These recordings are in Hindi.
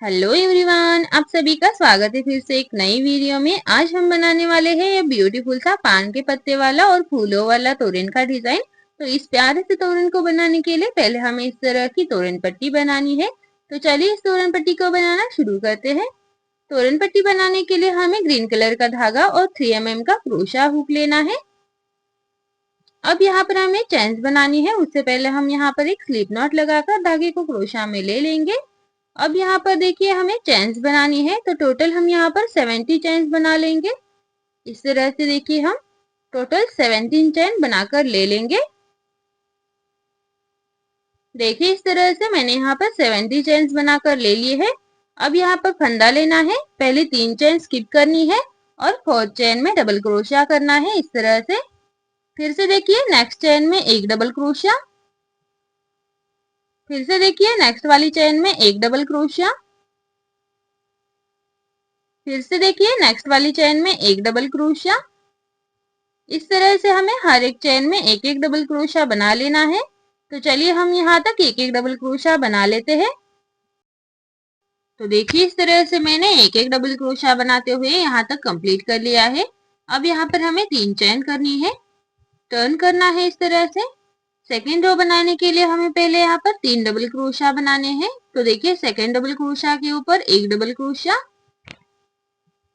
हेलो एवरीवन, आप सभी का स्वागत है फिर से एक नई वीडियो में। आज हम बनाने वाले हैं ये ब्यूटीफुल सा पान के पत्ते वाला और फूलों वाला तोरण का डिजाइन। तो इस प्यारे से तोरण को बनाने के लिए पहले हमें इस तरह की तोरण पट्टी बनानी है। तो चलिए इस तोरण पट्टी को बनाना शुरू करते हैं। तोरण पट्टी बनाने के लिए हमें ग्रीन कलर का धागा और 3 mm का क्रोशा हुक लेना है। अब यहाँ पर हमें चेन्स बनानी है। उससे पहले हम यहाँ पर एक स्लिप नॉट लगाकर धागे को क्रोशा में ले लेंगे। अब यहाँ पर देखिए हमें चेन्स बनानी है, तो टोटल हम यहाँ पर 70 चेन्स बना लेंगे। इस तरह से देखिए हम टोटल 17 चेन बनाकर ले लेंगे। देखिए इस तरह से मैंने यहाँ पर 70 चेन्स बनाकर ले लिए है। अब यहाँ पर फंदा लेना है। पहले 3 चेन स्किप करनी है और 4th चेन में डबल क्रोशिया करना है इस तरह से। फिर से देखिए नेक्स्ट चेन में एक डबल क्रोशिया, फिर से देखिए नेक्स्ट वाली चेन में एक डबल क्रोशिया, फिर से देखिए नेक्स्ट वाली चेन में एक डबल क्रोशिया। इस तरह से हमें हर एक चेन में एक एक डबल क्रोशिया बना लेना है। तो चलिए हम यहाँ तक एक एक डबल क्रोशिया बना लेते हैं। तो देखिए इस तरह से मैंने एक एक डबल क्रोशिया बनाते हुए यहाँ तक कंप्लीट कर लिया है। अब यहाँ पर हमें 3 चेन करनी है, टर्न करना है इस तरह से। सेकेंड रो बनाने के लिए हमें पहले यहाँ पर 3 डबल क्रोशिया बनाने हैं। तो देखिए सेकेंड डबल क्रोशिया के ऊपर एक डबल क्रोशिया,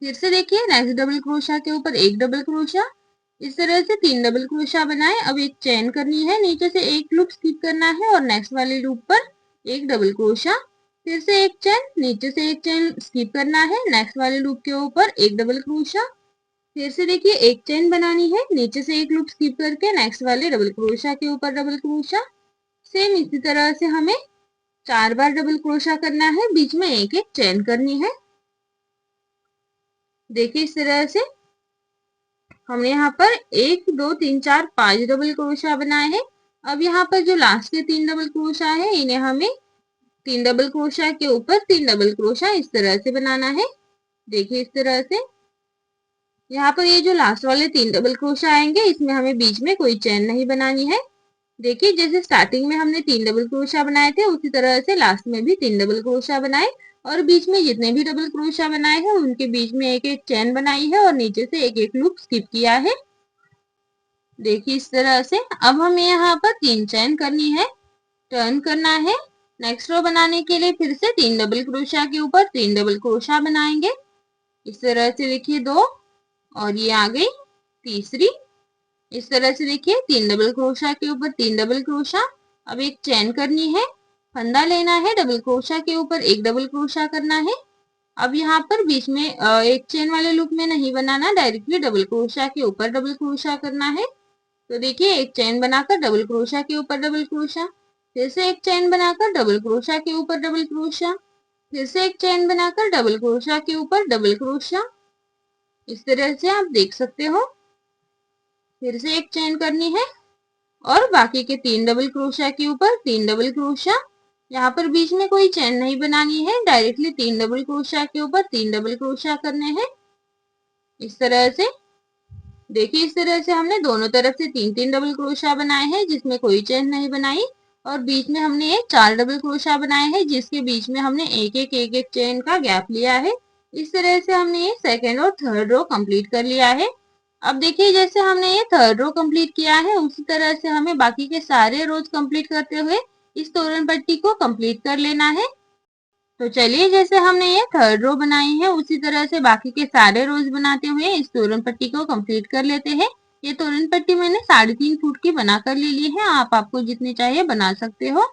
फिर से देखिए नेक्स्ट डबल क्रोशिया के ऊपर एक डबल क्रोशिया। इस तरह से 3 डबल क्रोशिया बनाए। अब एक चेन करनी है, नीचे से एक लूप स्किप करना है और नेक्स्ट वाले लूप पर एक डबल क्रोशिया, फिर से एक चेन, नीचे से एक चेन स्किप करना है, नेक्स्ट वाले लूप के ऊपर एक डबल क्रोशिया, फिर से देखिए एक चेन बनानी है, नीचे से एक लूप स्किप करके नेक्स्ट वाले डबल क्रोशिया के ऊपर डबल क्रोशिया। सेम इसी तरह से हमें 4 बार डबल क्रोशिया करना है, बीच में एक एक चेन करनी है। देखिए इस तरह से हमने यहाँ पर 1 2 3 4 5 डबल क्रोशिया बनाए हैं। अब यहाँ पर जो लास्ट के 3 डबल क्रोशिया है, इन्हें हमें 3 डबल क्रोशिया के ऊपर 3 डबल क्रोशिया इस तरह से बनाना है। देखिए इस तरह से यहाँ पर ये जो लास्ट वाले 3 डबल क्रोशिया आएंगे, इसमें हमें बीच में कोई चेन नहीं बनानी है। देखिए जैसे स्टार्टिंग में हमने 3 डबल क्रोशिया बनाए थे, उसी तरह से लास्ट में भी 3 डबल क्रोशिया बनाए और बीच में जितने भी डबल क्रोशिया बनाए हैं उनके बीच में एक एक चेन बनाई है और नीचे से एक एक लूप स्किप किया है। देखिए इस तरह से अब हमें यहाँ पर 3 चेन करनी है, टर्न करना है। नेक्स्ट रो बनाने के लिए फिर से 3 डबल क्रोशिया के ऊपर 3 डबल क्रोशिया बनाएंगे। इस तरह से देखिए 2 और ये आ गई तीसरी। इस तरह से देखिए 3 डबल क्रोशिया के ऊपर 3 डबल क्रोशिया। अब एक चेन करनी है, फंदा लेना है, डबल क्रोशिया के ऊपर एक डबल क्रोशिया करना है। अब यहाँ पर बीच में एक चेन वाले लूप में नहीं बनाना, डायरेक्टली डबल क्रोशिया के ऊपर डबल क्रोशिया करना है। तो देखिए एक चेन बनाकर डबल क्रोशिया के ऊपर डबल क्रोशिया, फिर से एक चेन बनाकर डबल क्रोशिया के ऊपर डबल क्रोशिया, फिर से एक चेन बनाकर डबल क्रोशिया के ऊपर डबल क्रोशिया। इस तरह से आप देख सकते हो। फिर से एक चेन करनी है और बाकी के 3 डबल क्रोशिया के ऊपर 3 डबल क्रोशिया। यहाँ पर बीच में कोई चेन नहीं बनानी है, डायरेक्टली 3 डबल क्रोशिया के ऊपर 3 डबल क्रोशिया करने हैं इस तरह से। देखिए इस तरह से हमने दोनों तरफ से 3 डबल क्रोशिया बनाए हैं जिसमें कोई चेन नहीं बनाई और बीच में हमने ये 4 डबल क्रोशिया बनाए हैं जिसके बीच में हमने एक एक चेन का गैप लिया है। इस तरह से हमने ये सेकेंड और थर्ड रो कंप्लीट कर लिया है। अब देखिए जैसे हमने ये थर्ड रो कंप्लीट किया है, उसी तरह से हमें बाकी के सारे रोज कंप्लीट करते हुए इस तोरण पट्टी को कंप्लीट कर लेना है। तो चलिए जैसे हमने ये थर्ड रो बनाई है, उसी तरह से बाकी के सारे रोज बनाते हुए इस तोरण पट्टी को कंप्लीट कर लेते हैं। ये तोरण पट्टी मैंने 3.5 फुट की बनाकर ले ली है, आप आपको जितनी चाहिए बना सकते हो।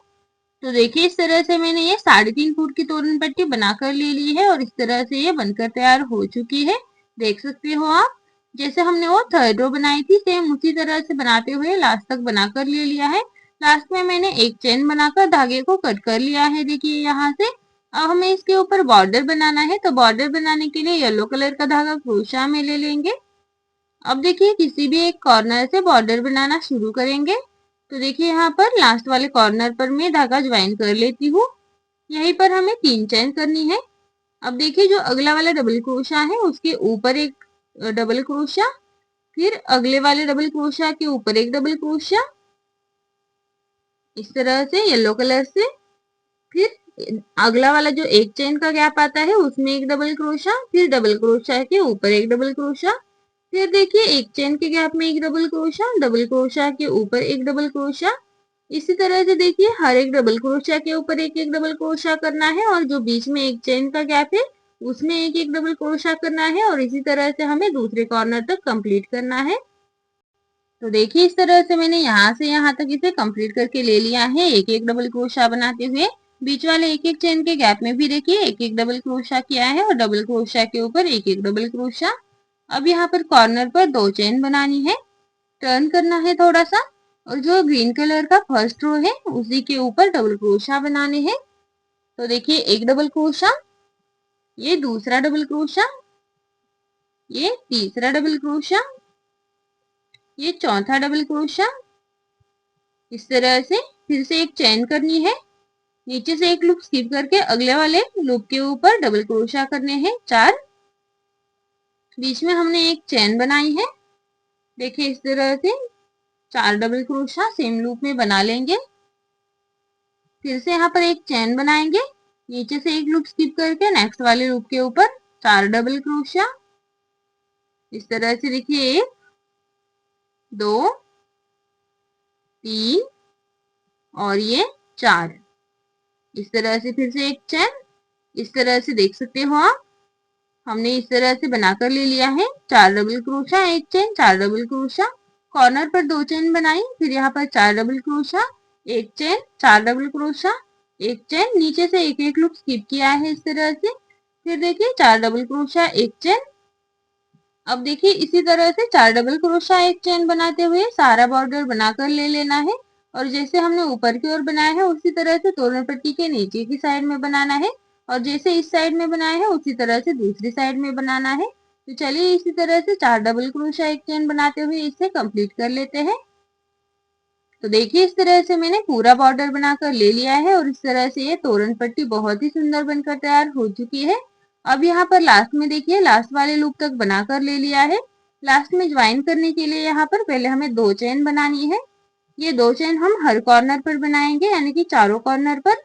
तो देखिए इस तरह से मैंने ये 3.5 फुट की तोरण पट्टी बनाकर ले ली है और इस तरह से ये बनकर तैयार हो चुकी है। देख सकते हो आप, जैसे हमने वो थर्ड रो बनाई थी सेम उसी तरह से बनाते हुए लास्ट तक बनाकर ले लिया है। लास्ट में मैंने एक चेन बनाकर धागे को कट कर लिया है, देखिए यहाँ से। अब हमें इसके ऊपर बॉर्डर बनाना है, तो बॉर्डर बनाने के लिए येलो कलर का धागा क्रोशा में ले लेंगे। अब देखिए किसी भी एक कॉर्नर से बॉर्डर बनाना शुरू करेंगे। तो देखिए यहाँ पर लास्ट वाले कॉर्नर पर मैं धागा ज्वाइन कर लेती हूँ। यहीं पर हमें 3 चेन करनी है। अब देखिए जो अगला वाला डबल क्रोशा है उसके ऊपर एक डबल क्रोशा, फिर अगले वाले डबल क्रोशा के ऊपर एक डबल क्रोशा इस तरह से येलो कलर से, फिर अगला वाला जो एक चेन का गैप आता है उसमें एक डबल क्रोशा, फिर डबल क्रोशा के ऊपर एक डबल क्रोशा, फिर देखिए एक चेन के गैप में एक डबल क्रोशा के ऊपर एक डबल क्रोशा। इसी तरह से देखिए हर एक डबल क्रोशा के ऊपर एक एक डबल क्रोशा करना है, और जो बीच में एक चेन का गैप है उसमें एक एक डबल क्रोशा करना है, और इसी तरह से हमें दूसरे कॉर्नर तक कंप्लीट करना है। तो देखिए इस तरह से मैंने यहाँ से यहाँ तक इसे कंप्लीट करके ले लिया है, एक एक डबल क्रोशा बनाते हुए। बीच वाले एक एक चेन के गैप में भी देखिए एक एक डबल क्रोशा किया है, और डबल क्रोशा के ऊपर एक एक डबल क्रोशा। अब यहाँ पर कॉर्नर पर 2 चेन बनानी है, टर्न करना है थोड़ा सा, और जो ग्रीन कलर का फर्स्ट रो है उसी के ऊपर डबल क्रोशा बनाने हैं। तो देखिए एक डबल क्रोशा, ये दूसरा डबल क्रोशा, ये तीसरा डबल क्रोशा, ये चौथा डबल क्रोशा। इस तरह से फिर से एक चेन करनी है, नीचे से एक लूप स्किप करके अगले वाले लूप के ऊपर डबल क्रोशा करने हैं 4। बीच में हमने एक चेन बनाई है, देखिए इस तरह से 4 डबल क्रोशा सेम लूप में बना लेंगे। फिर से यहाँ पर एक चेन बनाएंगे, नीचे से एक लूप स्किप करके नेक्स्ट वाले लूप के ऊपर 4 डबल क्रोशा। इस तरह से देखिए 1 2 3 और ये 4। इस तरह से फिर से एक चेन, इस तरह से देख सकते हो आप, हमने इस तरह से बनाकर ले लिया है 4 डबल क्रोशा, एक चेन, 4 डबल क्रोशा। कॉर्नर पर 2 चेन बनाई, फिर यहाँ पर 4 डबल क्रोशा, एक चेन, 4 डबल क्रोशा, एक चेन, नीचे से एक एक लूप स्किप किया है इस तरह से। फिर देखिए 4 डबल क्रोशा, एक चेन। अब देखिए इसी तरह से 4 डबल क्रोशा एक चेन बनाते हुए सारा बॉर्डर बनाकर ले लेना है, और जैसे हमने ऊपर की ओर बनाया है उसी तरह से तोरण पट्टी के नीचे की साइड में बनाना है, और जैसे इस साइड में बनाया है उसी तरह से दूसरी साइड में बनाना है। तो चलिए इसी तरह से 4 डबल क्रोशा एक चेन बनाते हुए इसे कंप्लीट कर लेते हैं। तो देखिए इस तरह से मैंने पूरा बॉर्डर बनाकर ले लिया है, और इस तरह से ये तोरण पट्टी बहुत ही सुंदर बनकर तैयार हो चुकी है। अब यहाँ पर लास्ट में देखिए लास्ट वाले लूप तक बनाकर ले लिया है। लास्ट में ज्वाइन करने के लिए यहाँ पर पहले हमें 2 चेन बनानी है। ये 2 चेन हम हर कॉर्नर पर बनाएंगे, यानी कि चारों कॉर्नर पर।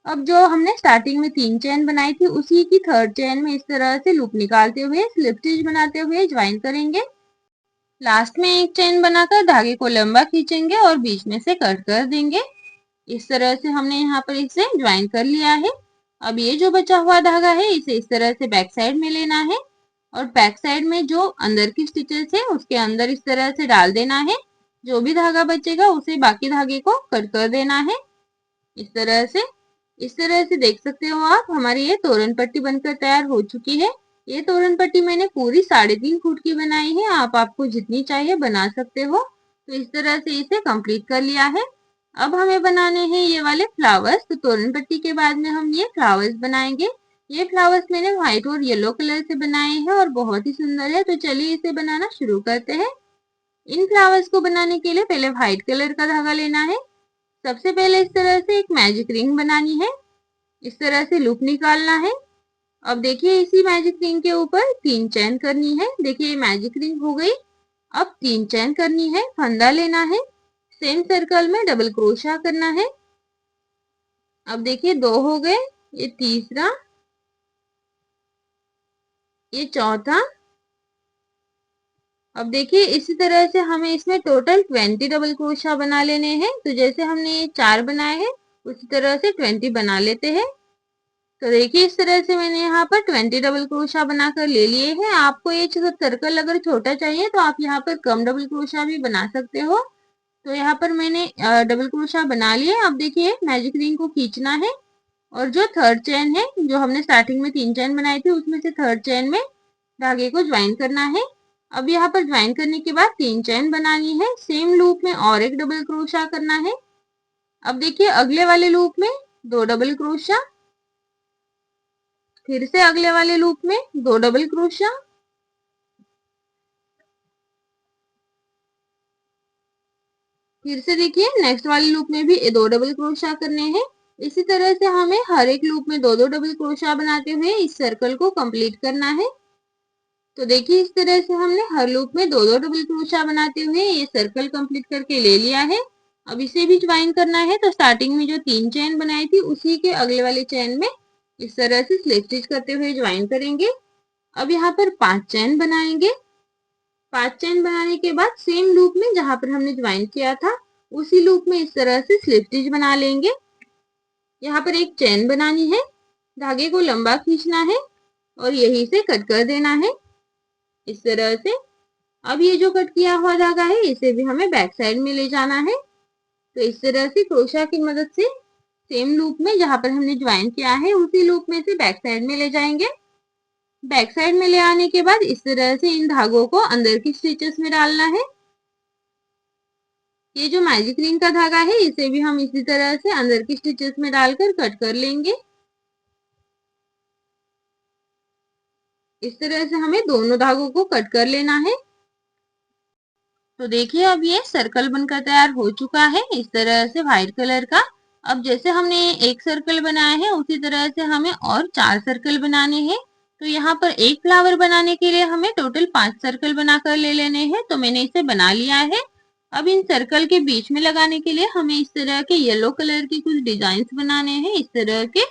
अब जो हमने स्टार्टिंग में 3 चेन बनाई थी उसी की थर्ड चेन में इस तरह से लूप निकालते हुए स्लिप स्टिच बनाते हुए ज्वाइन करेंगे। लास्ट में एक चेन बनाकर धागे को लंबा खींचेंगे और बीच में से कट कर देंगे। इस तरह से हमने यहाँ पर इसे ज्वाइन कर लिया है। अब ये जो बचा हुआ धागा है इसे इस तरह से बैक साइड में लेना है, और बैक साइड में जो अंदर की स्टिचेस है उसके अंदर इस तरह से डाल देना है। जो भी धागा बचेगा उसे बाकी धागे को कट कर देना है इस तरह से। इस तरह से देख सकते हो आप, हमारी ये तोरण पट्टी बनकर तैयार हो चुकी है। ये तोरण पट्टी मैंने पूरी 3.5 फुट की बनाई है, आप आपको जितनी चाहिए बना सकते हो। तो इस तरह से इसे कंप्लीट कर लिया है। अब हमें बनाने हैं ये वाले फ्लावर्स। तो तोरण पट्टी के बाद में हम ये फ्लावर्स बनाएंगे। ये फ्लावर्स मैंने व्हाइट और येलो कलर से बनाए हैं और बहुत ही सुंदर है। तो चलिए इसे बनाना शुरू करते हैं। इन फ्लावर्स को बनाने के लिए पहले व्हाइट कलर का धागा लेना है। सबसे पहले इस तरह से एक मैजिक रिंग बनानी है, इस तरह से लूप निकालना है। अब देखिए इसी मैजिक रिंग के ऊपर 3 चेन करनी है। देखिए ये मैजिक रिंग हो गई। अब 3 चेन करनी है, फंदा लेना है, सेम सर्कल में डबल क्रोशा करना है। अब देखिए 2 हो गए, ये तीसरा, ये चौथा। अब देखिए इसी तरह से हमें इसमें टोटल 20 डबल क्रोशा बना लेने हैं। तो जैसे हमने ये 4 बनाए हैं उसी तरह से 20 बना लेते हैं। तो देखिए इस तरह से मैंने यहाँ पर 20 डबल क्रोशा बनाकर ले लिए हैं। आपको ये सर्कल अगर छोटा चाहिए तो आप यहाँ पर कम डबल क्रोशा भी बना सकते हो। तो यहाँ पर मैंने डबल क्रोशा बना लिए। अब देखिए मैजिक रिंग को खींचना है, और जो थर्ड चेन है, जो हमने स्टार्टिंग में 3 चेन बनाई थी उसमें से थर्ड चेन में धागे को ज्वाइन करना है। अब यहाँ पर ज्वाइन करने के बाद 3 चेन बनानी है, सेम लूप में और एक डबल क्रोशा करना है। अब देखिए अगले वाले लूप में 2 डबल क्रोशा, फिर से अगले वाले लूप में 2 डबल क्रोशा, फिर से देखिए नेक्स्ट वाले लूप में भी 2 डबल क्रोशा करने हैं। इसी तरह से हमें हर एक लूप में 2 डबल क्रोशा बनाते हुए इस सर्कल को कंप्लीट करना है। तो देखिए इस तरह से हमने हर लूप में 2 डबल क्रोशा बनाते हुए ये सर्कल कंप्लीट करके ले लिया है। अब इसे भी ज्वाइन करना है, तो स्टार्टिंग में जो 3 चेन बनाई थी उसी के अगले वाले चेन में इस तरह से स्लिप स्टिच करते हुए ज्वाइन करेंगे। अब यहाँ पर 5 चेन बनाएंगे। 5 चेन बनाने के बाद सेम लूप में जहां पर हमने ज्वाइन किया था उसी लूप में इस तरह से स्लिप स्टिच बना लेंगे। यहाँ पर एक चेन बनानी है, धागे को लंबा खींचना है और यहीं से कट कर देना है इस तरह से। अब ये जो कट किया हुआ धागा है इसे भी हमें बैक साइड में ले जाना है। तो इस तरह से क्रोशा की मदद से सेम लूप में जहां पर हमने ज्वाइन किया है उसी लूप में से बैक साइड में ले जाएंगे। बैक साइड में ले आने के बाद इस तरह से इन धागों को अंदर की स्टिचेस में डालना है। ये जो मैजिक रिंग का धागा है इसे भी हम इसी तरह से अंदर की स्टिचेस में डालकर कट कर लेंगे। इस तरह से हमें दोनों धागों को कट कर लेना है। तो देखिए अब ये सर्कल बनकर तैयार हो चुका है इस तरह से व्हाइट कलर का। अब जैसे हमने एक सर्कल बनाया है उसी तरह से हमें और 4 सर्कल बनाने हैं। तो यहाँ पर एक फ्लावर बनाने के लिए हमें टोटल 5 सर्कल बनाकर ले लेने हैं। तो मैंने इसे बना लिया है। अब इन सर्कल के बीच में लगाने के लिए हमें इस तरह के येलो कलर की कुछ डिजाइन बनाने हैं इस तरह के,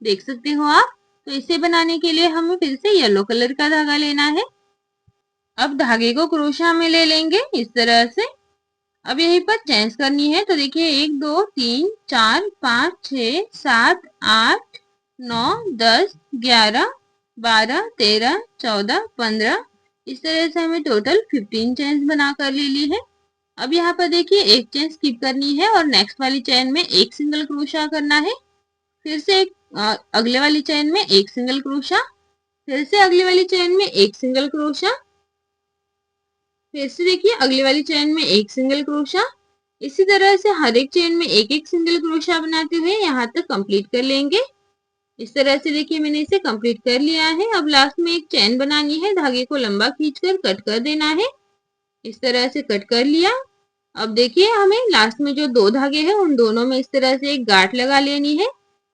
देख सकते हो आप। तो इसे बनाने के लिए हमें फिर से येलो कलर का धागा लेना है। अब धागे को क्रोशा में ले लेंगे इस तरह से। अब यहीं पर चेंज करनी है। तो देखिए 1 2 3 4 5 6 7 8 9 10 11 12 13 14 15 इस तरह से हमें टोटल 15 चेन्स बना कर ले ली है। अब यहाँ पर देखिए एक चेन स्किप करनी है और नेक्स्ट वाली चेन में एक सिंगल क्रोशा करना है। फिर से अगले वाली चेन में एक सिंगल क्रोशा, फिर से अगली वाली चेन में एक सिंगल क्रोशा, फिर से देखिए अगली वाली चेन में एक सिंगल क्रोशा। इसी तरह से हर एक चेन में एक एक सिंगल क्रोशा बनाते हुए यहाँ तक कंप्लीट कर लेंगे। इस तरह से देखिए मैंने इसे कंप्लीट कर लिया है। अब लास्ट में एक चेन बनानी है, धागे को लंबा खींचकर कट कर देना है। इस तरह से कट कर लिया। अब देखिए हमें लास्ट में जो 2 धागे हैं उन दोनों में इस तरह से एक गांठ लगा लेनी है।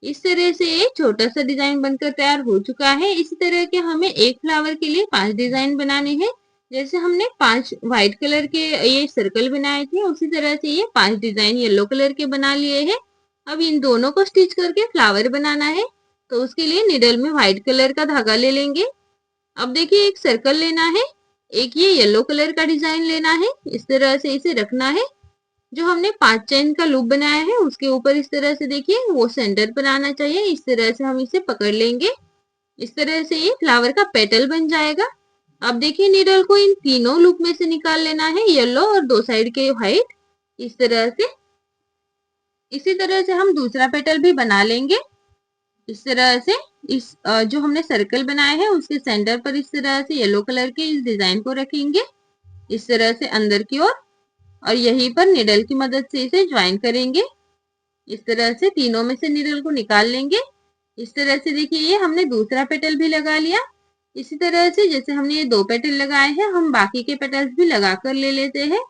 इस तरह से एक छोटा सा डिजाइन बनकर तैयार हो चुका है। इसी तरह के हमें एक फ्लावर के लिए 5 डिजाइन बनाने हैं। जैसे हमने 5 व्हाइट कलर के ये सर्कल बनाए थे उसी तरह से ये 5 डिजाइन येलो कलर के बना लिए हैं। अब इन दोनों को स्टिच करके फ्लावर बनाना है। तो उसके लिए निडल में व्हाइट कलर का धागा ले लेंगे। अब देखिए एक सर्कल लेना है, एक ये येलो कलर का डिजाइन लेना है, इस तरह से इसे रखना है। जो हमने 5 चेन का लूप बनाया है उसके ऊपर इस तरह से देखिए वो सेंटर पर आना चाहिए। इस तरह से हम इसे पकड़ लेंगे। इस तरह से ये फ्लावर का पेटल बन जाएगा। अब देखिए नीडल को इन तीनों लूप में से निकाल लेना है, येलो और 2 साइड के व्हाइट इस तरह से। इसी तरह से हम दूसरा पेटल भी बना लेंगे इस तरह से। इस जो हमने सर्कल बनाए हैं उसके सेंटर पर इस तरह से येलो कलर के इस डिजाइन को रखेंगे इस तरह से अंदर की ओर, और यहीं पर निडल की मदद से इसे ज्वाइन करेंगे। इस तरह से तीनों में से निडल को निकाल लेंगे। इस तरह से देखिए ये हमने दूसरा पेटल भी लगा लिया। इसी तरह से जैसे हमने ये 2 पेटल लगाए हैं हम बाकी के पेटल्स भी लगा कर ले लेते हैं।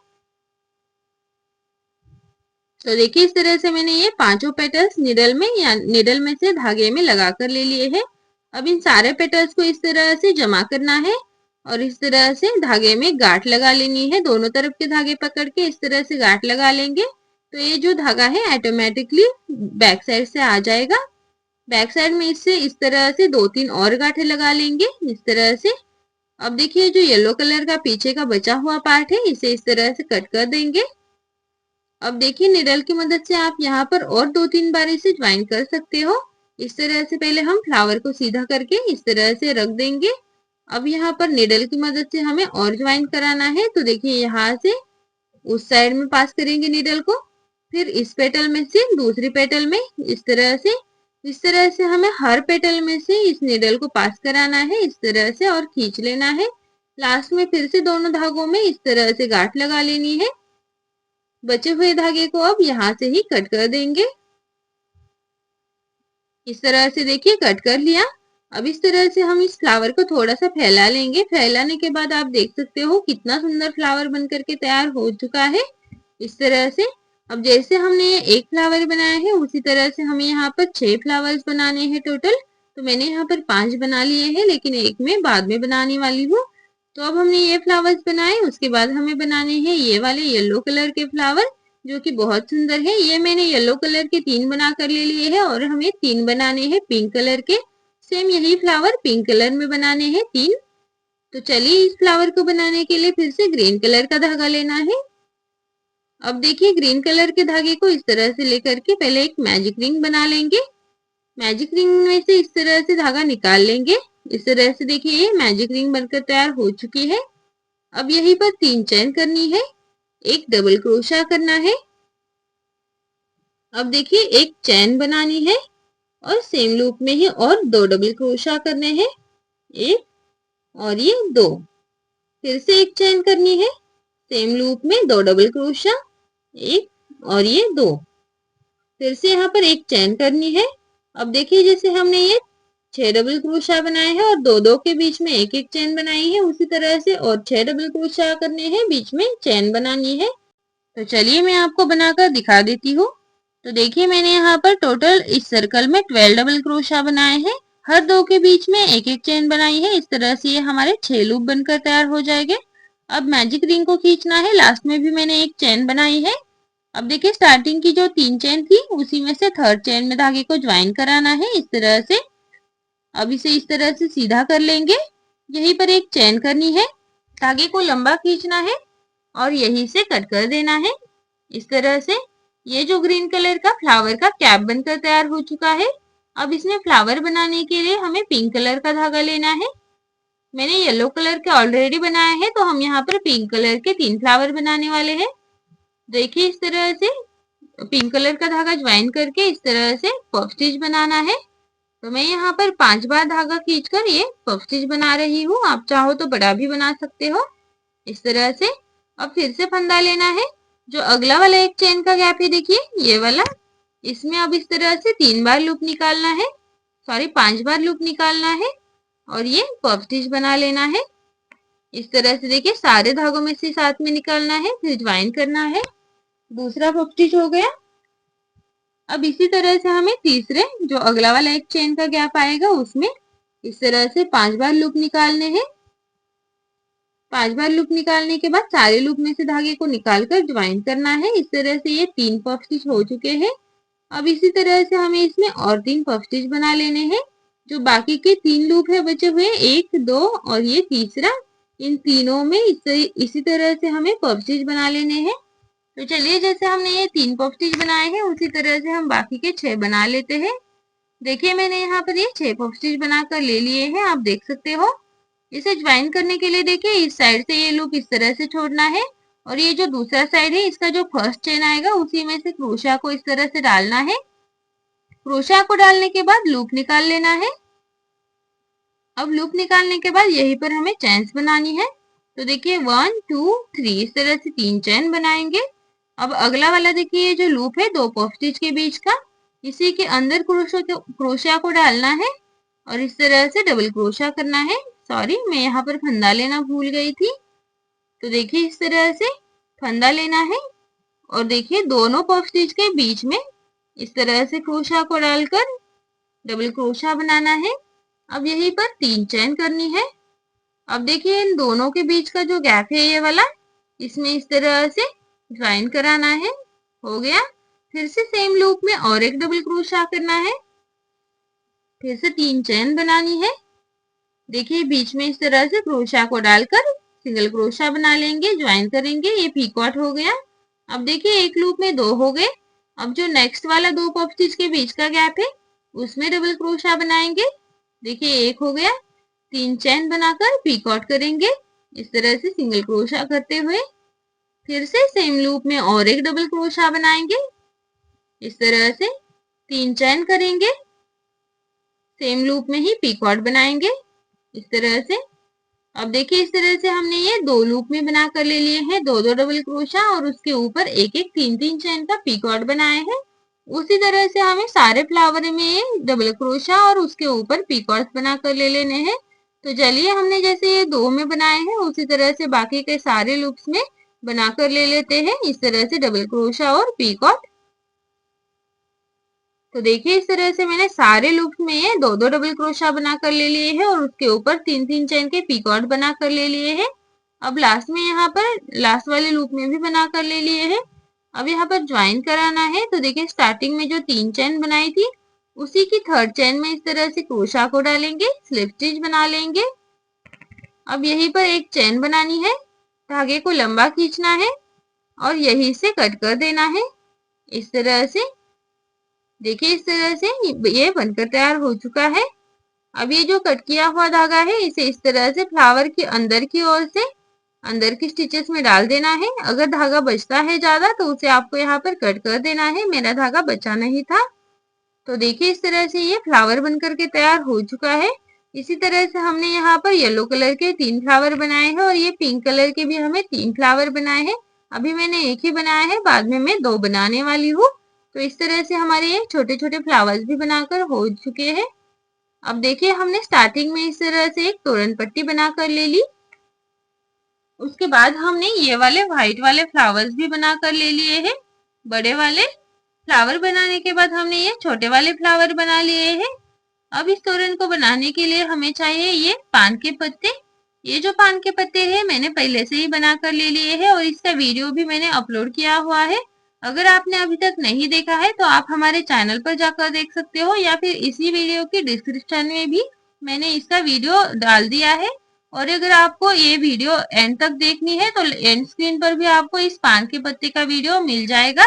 तो देखिए इस तरह से मैंने ये 5 पेटल्स निडल में या निडल में से धागे में लगा कर ले लिए हैं। अब इन सारे पेटल्स को इस तरह से जमा करना है और इस तरह से धागे में गांठ लगा लेनी है। दोनों तरफ के धागे पकड़ के इस तरह से गांठ लगा लेंगे। तो ये जो धागा है ऑटोमेटिकली बैक साइड से आ जाएगा। बैक साइड में इससे इस तरह से 2-3 और गांठें लगा लेंगे इस तरह से। अब देखिए जो येलो कलर का पीछे का बचा हुआ पार्ट है इसे इस तरह से कट कर देंगे। अब देखिए निडल की मदद से आप यहाँ पर और 2-3 बार इसे ज्वाइन कर सकते हो। इस तरह से पहले हम फ्लावर को सीधा करके इस तरह से रख देंगे। अब यहाँ पर निडल की मदद से हमें और ज्वाइन कराना है। तो देखिए यहाँ से उस साइड में पास करेंगे निडल को, फिर इस पेटल में से दूसरी पेटल में इस तरह से हमें हर पेटल में से इस निडल को पास कराना है इस तरह से और खींच लेना है। लास्ट में फिर से दोनों धागों में इस तरह से गांठ लगा लेनी है। बचे हुए धागे को अब यहाँ से ही कट कर देंगे। इस तरह से देखिए कट कर लिया। अब इस तरह से हम इस फ्लावर को थोड़ा सा फैला लेंगे। फैलाने के बाद आप देख सकते हो कितना सुंदर फ्लावर बनकर के तैयार हो चुका है इस तरह से। अब जैसे हमने एक फ्लावर बनाया है उसी तरह से हमें यहाँ पर 6 फ्लावर्स बनाने हैं टोटल। तो मैंने यहाँ पर 5 बना लिए हैं लेकिन एक में बाद में बनाने वाली हूँ। तो अब हमने ये फ्लावर्स बनाए, उसके बाद हमें बनाने हैं ये वाले येलो कलर के फ्लावर। जो कि बहुत सुंदर है। ये मैंने येलो कलर के 3 बना कर ले लिए हैं और हमें 3 बनाने हैं पिंक कलर के। सेम यही फ्लावर पिंक कलर में बनाने हैं 3। तो चलिए इस फ्लावर को बनाने के लिए फिर से ग्रीन कलर का धागा लेना है। अब देखिए ग्रीन कलर के धागे को इस तरह से लेकर के पहले एक मैजिक रिंग बना लेंगे। मैजिक रिंग में से इस तरह से धागा निकाल लेंगे। इस तरह से देखिए ये मैजिक रिंग बनकर तैयार हो चुकी है। अब यहीं पर 3 चेन करनी है, एक डबल क्रोशा करना है। अब देखिए एक चेन बनानी है और सेम लूप में ही और 2 डबल क्रोशा करने हैं, एक और ये 2। फिर से एक चेन करनी है, सेम लूप में 2 डबल क्रोशा, एक और ये 2। फिर से यहाँ पर एक चेन करनी है। अब देखिए जैसे हमने ये 6 डबल क्रोशा बनाए हैं और 2-2 के बीच में एक एक चेन बनाई है, उसी तरह से और 6 डबल क्रोशा करने हैं, बीच में चेन बनानी है। तो चलिए मैं आपको बनाकर दिखा देती हूँ। तो देखिए मैंने यहाँ पर टोटल इस सर्कल में 12 डबल क्रोशा बनाए हैं, हर 2 के बीच में एक एक चेन बनाई है। इस तरह से ये हमारे 6 लूप बनकर तैयार हो जाएंगे। अब मैजिक रिंग को खींचना है, लास्ट में भी मैंने एक चेन बनाई है। अब देखिए स्टार्टिंग की जो 3 चेन थी उसी में से थर्ड चेन में धागे को ज्वाइन कराना है इस तरह से। अब इसे इस तरह से सीधा कर लेंगे, यहीं पर एक चेन करनी है, धागे को लंबा खींचना है और यहीं से कट कर देना है इस तरह से। ये जो ग्रीन कलर का फ्लावर का कैप बनकर तैयार हो चुका है। अब इसमें फ्लावर बनाने के लिए हमें पिंक कलर का धागा लेना है। मैंने येलो कलर के ऑलरेडी बनाए हैं, तो हम यहाँ पर पिंक कलर के 3 फ्लावर बनाने वाले हैं। देखिए इस तरह से पिंक कलर का धागा ज्वाइन करके इस तरह से पफ स्टिच बनाना है। तो मैं यहाँ पर 5 बार धागा खींचकर ये पफ स्टिच बना रही हूँ, आप चाहो तो बड़ा भी बना सकते हो इस तरह से। अब फिर से फंदा लेना है, जो अगला वाला एक चेन का गैप है देखिए ये वाला, इसमें अब इस तरह से 3 बार लूप निकालना है, सॉरी 5 बार लूप निकालना है और ये पफ स्टिच बना लेना है इस तरह से। देखिए सारे धागों में से साथ में निकालना है, फिर ज्वाइन करना है, दूसरा पफ स्टिच हो गया। अब इसी तरह से हमें तीसरे जो अगला वाला एक चेन का गैप आएगा उसमें इस तरह से 5 बार लूप निकालने हैं। 5 बार लूप निकालने के बाद सारे लूप में से धागे को निकालकर ज्वाइन करना है इस तरह से। ये 3 पफ स्टिच हो चुके हैं। अब इसी तरह से हमें इसमें और 3 पफ स्टिच बना लेने हैं। जो बाकी के 3 लूप है बचे हुए 1, 2 और ये तीसरा, इन तीनों में इसी तरह से हमें पफ स्टिच बना लेने हैं। तो चलिए जैसे हमने ये 3 पफ स्टिच बनाए हैं उसी तरह से हम बाकी के 6 बना लेते हैं। देखिए मैंने यहाँ पर ये 6 पफ स्टिच बनाकर ले लिए हैं, आप देख सकते हो। इसे ज्वाइन करने के लिए देखिए इस साइड से ये लूप इस तरह से छोड़ना है और ये जो दूसरा साइड है इसका जो फर्स्ट चेन आएगा उसी में से क्रोशा को इस तरह से डालना है। क्रोशा को डालने के बाद लूप निकाल लेना है। अब लूप निकालने के बाद यहीं पर हमें चेन्स बनानी है। तो देखिए 1, 2, 3 इस तरह से 3 चेन बनाएंगे। अब अगला वाला देखिए ये जो लूप है 2 पफ स्टिच के बीच का, इसी के अंदर क्रोशा को डालना है और इस तरह से डबल क्रोशा करना है। सॉरी मैं यहाँ पर फंदा लेना भूल गई थी। तो देखिए इस तरह से फंदा लेना है और देखिए दोनों पफ स्टिच के बीच में इस तरह से क्रोशा को डालकर डबल क्रोशा बनाना है। अब यहीं पर 3 चेन करनी है। अब देखिए इन दोनों के बीच का जो गैप है ये वाला, इसमें इस तरह से ज्वाइन कराना है, हो गया। फिर से सेम लूप में और एक डबल क्रोशा करना है, फिर से 3 चेन बनानी है। देखिए बीच में इस तरह से क्रोशा को डालकर सिंगल क्रोशा बना लेंगे, ज्वाइन करेंगे, ये पीकॉट हो गया। अब देखिए एक लूप में 2 हो गए। अब जो नेक्स्ट वाला 2 पफ स्टिच के बीच का गैप है उसमें डबल क्रोशा बनाएंगे। देखिए 1 हो गया, 3 चेन बनाकर पीकॉट करेंगे इस तरह से सिंगल क्रोशा करते हुए। फिर से सेम लूप में और एक डबल क्रोशा बनाएंगे इस तरह से, 3 चेन करेंगे, सेम लूप में ही पीकॉट बनाएंगे इस तरह से। अब देखिए इस तरह से हमने ये 2 लूप में बना कर ले लिए हैं 2-2 डबल क्रोशा और उसके ऊपर एक एक 3-3 चेन का पीकॉट बनाए हैं। उसी तरह से हमें सारे फ्लावर में ये डबल क्रोशा और उसके ऊपर पीकॉट बना कर ले लेने हैं। तो चलिए हमने जैसे ये 2 में बनाए हैं उसी तरह से बाकी के सारे लूप्स में बनाकर ले लेते हैं इस तरह से डबल क्रोशा और पीकॉट। तो देखिए इस तरह से मैंने सारे लूप्स में ये 2-2 डबल क्रोशा बनाकर ले लिए हैं और उसके ऊपर 3-3 चेन के पीकॉट बनाकर ले लिए हैं। अब लास्ट में यहाँ पर लास्ट वाले लूप में भी बनाकर ले लिए हैं। अब यहाँ पर ज्वाइन कराना है। तो देखिए स्टार्टिंग में जो 3 चेन बनाई थी उसी की 3rd चेन में इस तरह से क्रोशा को डालेंगे, स्लिप स्टिच बना लेंगे। अब यहीं पर एक चेन बनानी है, धागे को लंबा खींचना है और यहीं से कट कर देना है इस तरह से। देखिए इस तरह से ये बनकर तैयार हो चुका है। अब ये जो कट किया हुआ धागा है इसे इस तरह से फ्लावर के अंदर की ओर से अंदर की स्टिचेस में डाल देना है। अगर धागा बचता है ज्यादा तो उसे आपको यहाँ पर कट कर देना है। मेरा धागा बचा नहीं था। तो देखिए इस तरह से ये फ्लावर बनकर के तैयार हो चुका है। इसी तरह से हमने यहाँ पर येलो कलर के 3 फ्लावर बनाए हैं और ये पिंक कलर के भी हमें 3 फ्लावर बनाए हैं। अभी मैंने एक ही बनाया है, बाद में मैं 2 बनाने वाली हूँ। तो इस तरह से हमारे ये छोटे छोटे फ्लावर्स भी बनाकर हो चुके हैं। अब देखिए हमने स्टार्टिंग में इस तरह से एक तोरण पट्टी बनाकर ले ली। उसके बाद हमने ये वाले व्हाइट वाले फ्लावर्स भी बनाकर ले लिए हैं। बड़े वाले फ्लावर बनाने के बाद हमने ये छोटे वाले फ्लावर बना लिए हैं। अब इस तोरण को बनाने के लिए हमें चाहिए ये पान के पत्ते। ये जो पान के पत्ते हैं मैंने पहले से ही बनाकर ले लिए हैं और इसका वीडियो भी मैंने अपलोड किया हुआ है। अगर आपने अभी तक नहीं देखा है तो आप हमारे चैनल पर जाकर देख सकते हो या फिर इसी वीडियो की डिस्क्रिप्शन में भी मैंने इसका वीडियो डाल दिया है। और अगर आपको ये वीडियो एंड तक देखनी है तो एंड स्क्रीन पर भी आपको इस पान के पत्ते का वीडियो मिल जाएगा।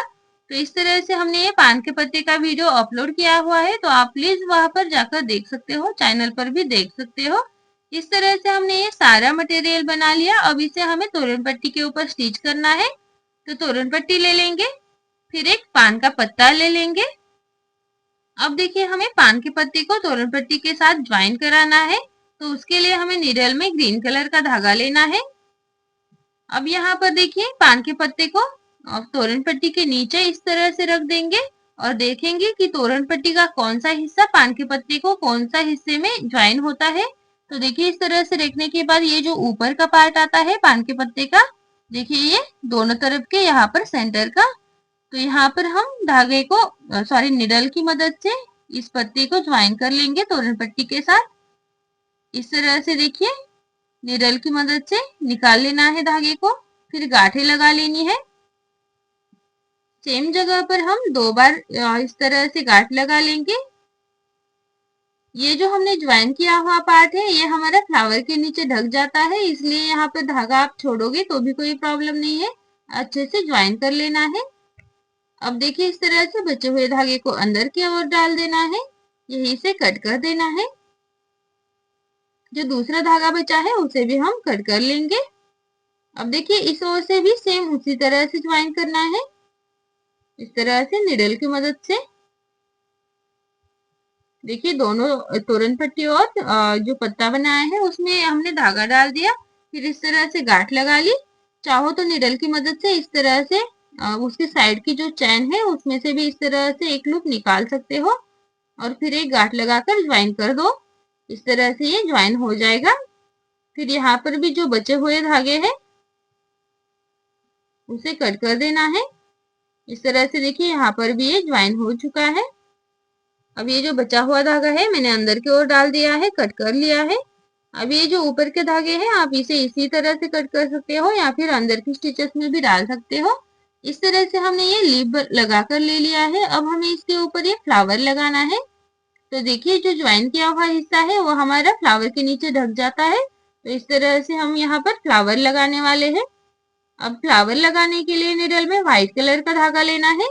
तो इस तरह से हमने ये पान के पत्ते का वीडियो अपलोड किया हुआ है, तो आप प्लीज वहां पर जाकर देख सकते हो, चैनल पर भी देख सकते हो। इस तरह से हमने ये सारा मटेरियल बना लिया। अब इसे हमें तोरण पट्टी के ऊपर स्टिच करना है। तो तोरण पट्टी ले लेंगे, फिर एक पान का पत्ता ले लेंगे। अब देखिए हमें पान के पत्ते को तोरण पट्टी के साथ ज्वाइन कराना है। तो उसके लिए हमें नीडल में ग्रीन कलर का धागा लेना है। अब यहाँ पर देखिए पान के पत्ते को तोरण पट्टी के नीचे इस तरह से रख देंगे और देखेंगे कि तोरण पट्टी का कौन सा हिस्सा पान के पत्ते को कौन सा हिस्से में ज्वाइन होता है। तो देखिए इस तरह से रखने के बाद ये जो ऊपर का पार्ट आता है पान के पत्ते का, देखिए ये दोनों तरफ के यहाँ पर सेंटर का। तो यहाँ पर हम धागे को निडल की मदद से इस पत्ते को ज्वाइन कर लेंगे तोरण पट्टी के साथ। इस तरह से देखिए निडल की मदद से निकाल लेना है धागे को, फिर गांठें लगा लेनी है। सेम जगह पर हम 2 बार इस तरह से गांठ लगा लेंगे। ये जो हमने ज्वाइन किया हुआ पार्ट है ये हमारा फ्लावर के नीचे ढक जाता है, इसलिए यहाँ पर धागा आप छोड़ोगे तो भी कोई प्रॉब्लम नहीं है, अच्छे से ज्वाइन कर लेना है। अब देखिए इस तरह से बचे हुए धागे को अंदर की ओर डाल देना है, यहीं से कट कर देना है। जो दूसरा धागा बचा है उसे भी हम कट कर लेंगे। अब देखिए इस ओर से भी सेम उसी तरह से ज्वाइन करना है, इस तरह से निडल की मदद से। देखिए दोनों तोरण पट्टी और जो पत्ता बनाया है उसमें हमने धागा डाल दिया, फिर इस तरह से गांठ लगा ली। चाहो तो निडल की मदद से इस तरह से उसकी साइड की जो चैन है उसमें से भी इस तरह से एक लूप निकाल सकते हो और फिर एक गांठ लगाकर ज्वाइन कर दो। इस तरह से ये ज्वाइन हो जाएगा। फिर यहाँ पर भी जो बचे हुए धागे हैं उसे कट कर देना है। इस तरह से देखिए यहाँ पर भी ये ज्वाइन हो चुका है। अब ये जो बचा हुआ धागा है मैंने अंदर की ओर डाल दिया है, कट कर लिया है। अब ये जो ऊपर के धागे हैं आप इसे इसी तरह से कट कर सकते हो या फिर अंदर की स्टिचेस में भी डाल सकते हो। इस तरह से हमने ये लीफ लगा कर ले लिया है। अब हमें इसके ऊपर ये फ्लावर लगाना है। तो देखिए जो ज्वाइन किया हुआ हिस्सा है वो हमारा फ्लावर के नीचे ढक जाता है। तो इस तरह से हम यहाँ पर फ्लावर लगाने वाले हैं। अब फ्लावर लगाने के लिए निडल में व्हाइट कलर का धागा लेना है।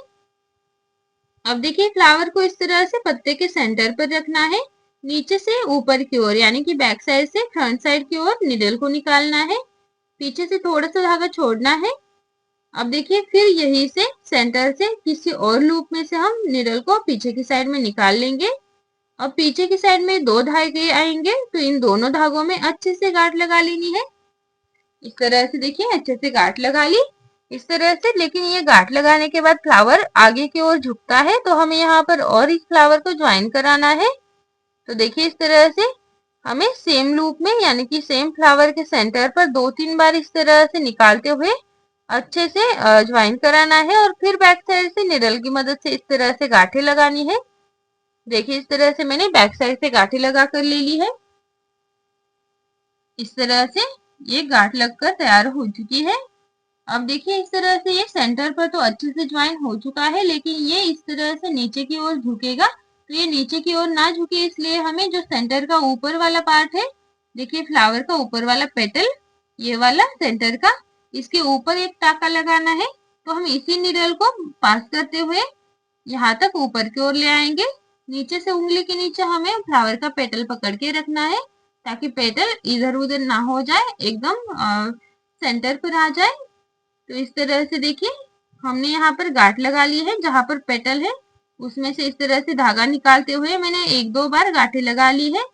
अब देखिए फ्लावर को इस तरह से पत्ते के सेंटर पर रखना है, नीचे से ऊपर की ओर यानी कि बैक साइड से फ्रंट साइड की ओर निडल को निकालना है, पीछे से थोड़ा सा धागा छोड़ना है। अब देखिए फिर यही से सेंटर से किसी और लूप में से हम निडल को पीछे की साइड में निकाल लेंगे। अब पीछे की साइड में 2 धागे आएंगे तो इन दोनों धागों में अच्छे से गांठ लगा लेनी है। इस तरह से देखिए अच्छे से गांठ लगा ली इस तरह से। लेकिन ये गांठ लगाने के बाद फ्लावर आगे की ओर झुकता है तो हमें यहाँ पर और इस फ्लावर को ज्वाइन कराना है। तो देखिए इस तरह से हमें सेम लूप में यानी कि सेम फ्लावर के सेंटर पर 2-3 बार इस तरह से निकालते हुए अच्छे से ज्वाइन कराना है और फिर बैक साइड से निडल की मदद से इस तरह से गांठें लगानी है। देखिए इस तरह से मैंने बैक साइड से गांठें लगा कर ले ली है। इस तरह से ये गांठ लगकर तैयार हो चुकी है। अब देखिए इस तरह से ये सेंटर पर तो अच्छे से ज्वाइन हो चुका है, लेकिन ये इस तरह से नीचे की ओर झुकेगा। तो ये नीचे की ओर ना झुके इसलिए हमें जो सेंटर का ऊपर वाला पार्ट है, देखिए फ्लावर का ऊपर वाला पेटल, ये वाला सेंटर का, इसके ऊपर एक टाका लगाना है। तो हम इसी निडल को पास करते हुए यहाँ तक ऊपर की ओर ले आएंगे। नीचे से उंगली के नीचे हमें फ्लावर का पेटल पकड़ के रखना है, ताकि पेटल इधर उधर ना हो जाए, एकदम सेंटर पर आ जाए। तो इस तरह से देखिए हमने यहाँ पर गांठ लगा ली है, जहां पर पेटल है उसमें से इस तरह से धागा निकालते हुए मैंने एक दो बार गांठें लगा ली है।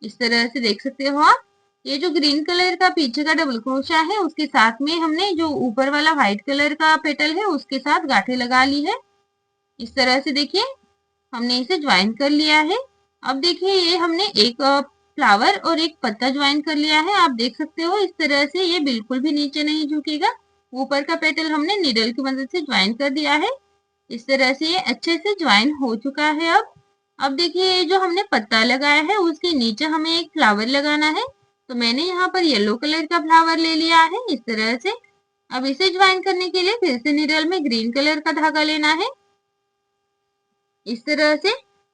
इस तरह से देख सकते हो आप। ये जो ग्रीन कलर का पीछे का डबल क्रोशा है, उसके साथ में हमने जो ऊपर वाला व्हाइट कलर का पेटल है उसके साथ गांठें लगा ली है। इस तरह से देखिए हमने इसे ज्वाइन कर लिया है। अब देखिए ये हमने एक फ्लावर और एक पत्ता ज्वाइन कर लिया है। आप देख सकते हो इस तरह से ये बिल्कुल भी नीचे नहीं झुकेगा। ऊपर का पेटल हमने निडल की मदद से ज्वाइन कर दिया है। इस तरह से ये अच्छे से ज्वाइन हो चुका है। अब देखिए ये जो हमने पत्ता लगाया है उसके नीचे हमें एक फ्लावर लगाना है। तो मैंने यहाँ पर येलो कलर का फ्लावर ले लिया है इस तरह से। अब इसे ज्वाइन करने के लिए फिर से निडल में ग्रीन कलर का धागा लेना है इस तरह से।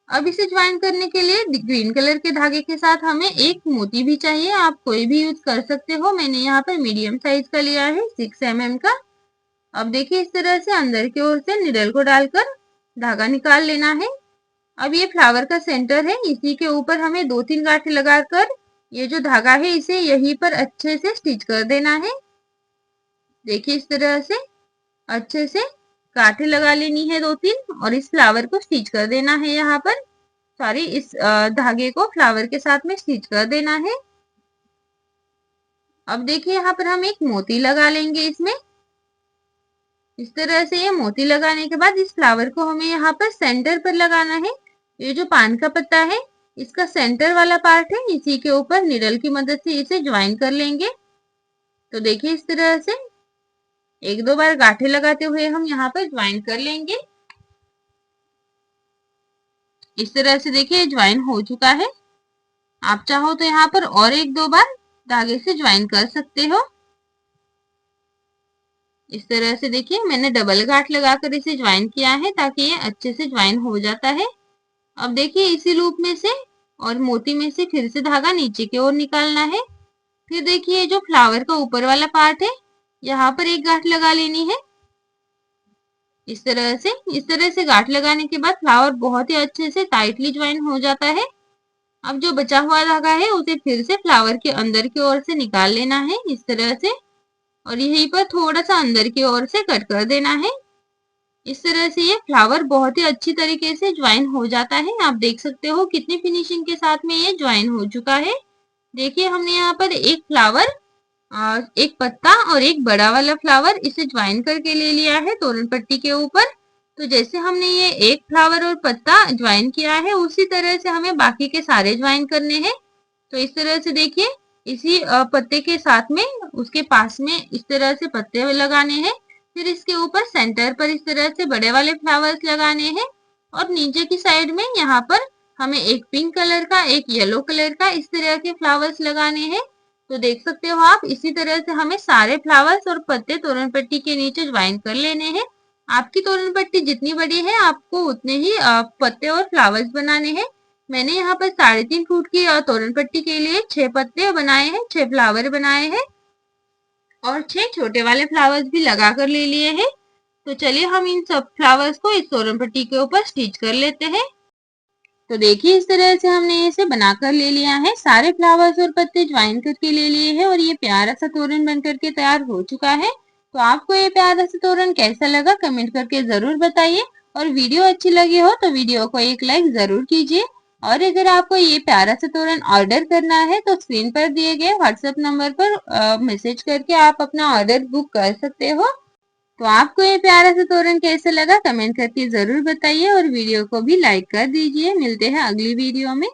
अब इसे ज्वाइन करने के लिए ग्रीन कलर के धागे के साथ हमें एक मोती भी चाहिए। आप कोई भी यूज कर सकते हो। मैंने यहाँ पर मीडियम साइज का लिया है 6 mm का। अब देखिए इस तरह से अंदर की ओर से निडल को डालकर धागा निकाल लेना है। अब ये फ्लावर का सेंटर है, इसी के ऊपर हमें 2-3 गांठें लगाकर ये जो धागा है इसे यहीं पर अच्छे से स्टिच कर देना है। देखिए इस तरह से अच्छे से गांठें लगा लेनी है 2-3 और इस फ्लावर को स्टिच कर देना है। यहाँ पर सॉरी, इस धागे को फ्लावर के साथ में स्टिच कर देना है। अब देखिए यहाँ पर हम एक मोती लगा लेंगे इसमें। इस तरह से ये मोती लगाने के बाद इस फ्लावर को हमें यहाँ पर सेंटर पर लगाना है। ये जो पान का पत्ता है इसका सेंटर वाला पार्ट है, इसी के ऊपर निडल की मदद से इसे ज्वाइन कर लेंगे। तो देखिए इस तरह से एक दो बार गांठें लगाते हुए हम यहाँ पर ज्वाइन कर लेंगे। इस तरह से देखिए ज्वाइन हो चुका है। आप चाहो तो यहाँ पर और एक दो बार धागे से ज्वाइन कर सकते हो। इस तरह से देखिए मैंने डबल गांठ लगाकर इसे ज्वाइन किया है ताकि ये अच्छे से ज्वाइन हो जाता है। अब देखिए इसी लूप में से और मोती में से फिर से धागा नीचे की ओर निकालना है। फिर देखिए जो फ्लावर का ऊपर वाला पार्ट है यहाँ पर एक गांठ लगा लेनी है इस तरह से गांठ लगाने के बाद फ्लावर बहुत ही अच्छे से टाइटली ज्वाइन हो जाता है। अब जो बचा हुआ धागा है उसे फिर से फ्लावर के अंदर की ओर से निकाल लेना है इस तरह से, और यहीं पर थोड़ा सा अंदर की ओर से कट कर देना है। इस तरह से ये फ्लावर बहुत ही अच्छी तरीके से ज्वाइन हो जाता है। आप देख सकते हो कितनी फिनिशिंग के साथ में ये ज्वाइन हो चुका है। देखिए हमने यहाँ पर एक फ्लावर, एक पत्ता और एक बड़ा वाला फ्लावर इसे ज्वाइन करके ले लिया है तोरण पट्टी के ऊपर। तो जैसे हमने ये एक फ्लावर और पत्ता ज्वाइन किया है उसी तरह से हमें बाकी के सारे ज्वाइन करने हैं। तो इस तरह से देखिए इसी पत्ते के साथ में उसके पास में इस तरह से पत्ते लगाने हैं। फिर इसके ऊपर सेंटर पर इस तरह से बड़े वाले फ्लावर्स लगाने हैं और नीचे की साइड में यहाँ पर हमें एक पिंक कलर का, एक येलो कलर का इस तरह के फ्लावर्स लगाने हैं। तो देख सकते हो आप इसी तरह से हमें सारे फ्लावर्स और पत्ते तोरण पट्टी के नीचे ज्वाइन कर लेने हैं। आपकी तोरण पट्टी जितनी बड़ी है आपको उतने ही पत्ते और फ्लावर्स बनाने हैं। मैंने यहाँ पर 3.5 फुट की तोरण पट्टी के लिए 6 पत्ते बनाए हैं, 6 फ्लावर बनाए हैं और 6 छोटे वाले फ्लावर्स भी लगा कर ले लिए हैं। तो चलिए हम इन सब फ्लावर्स को इस तोरण पट्टी के ऊपर स्टिच कर लेते हैं। तो देखिए इस तरह से हमने इसे बनाकर ले लिया है, सारे फ्लावर्स और पत्ते ज्वाइन करके ले लिए हैं और ये प्यारा सा तोरण बन करके तैयार हो चुका है। तो आपको ये प्यारा सा तोरण कैसा लगा कमेंट करके जरूर बताइए, और वीडियो अच्छी लगी हो तो वीडियो को एक लाइक जरूर कीजिए। और अगर आपको ये प्यारा सा तोरण ऑर्डर करना है तो स्क्रीन पर दिए गए व्हाट्सएप नंबर पर मैसेज करके आप अपना ऑर्डर बुक कर सकते हो। तो आपको ये प्यारा सा तोरण कैसा लगा कमेंट करके जरूर बताइए और वीडियो को भी लाइक कर दीजिए। मिलते हैं अगली वीडियो में।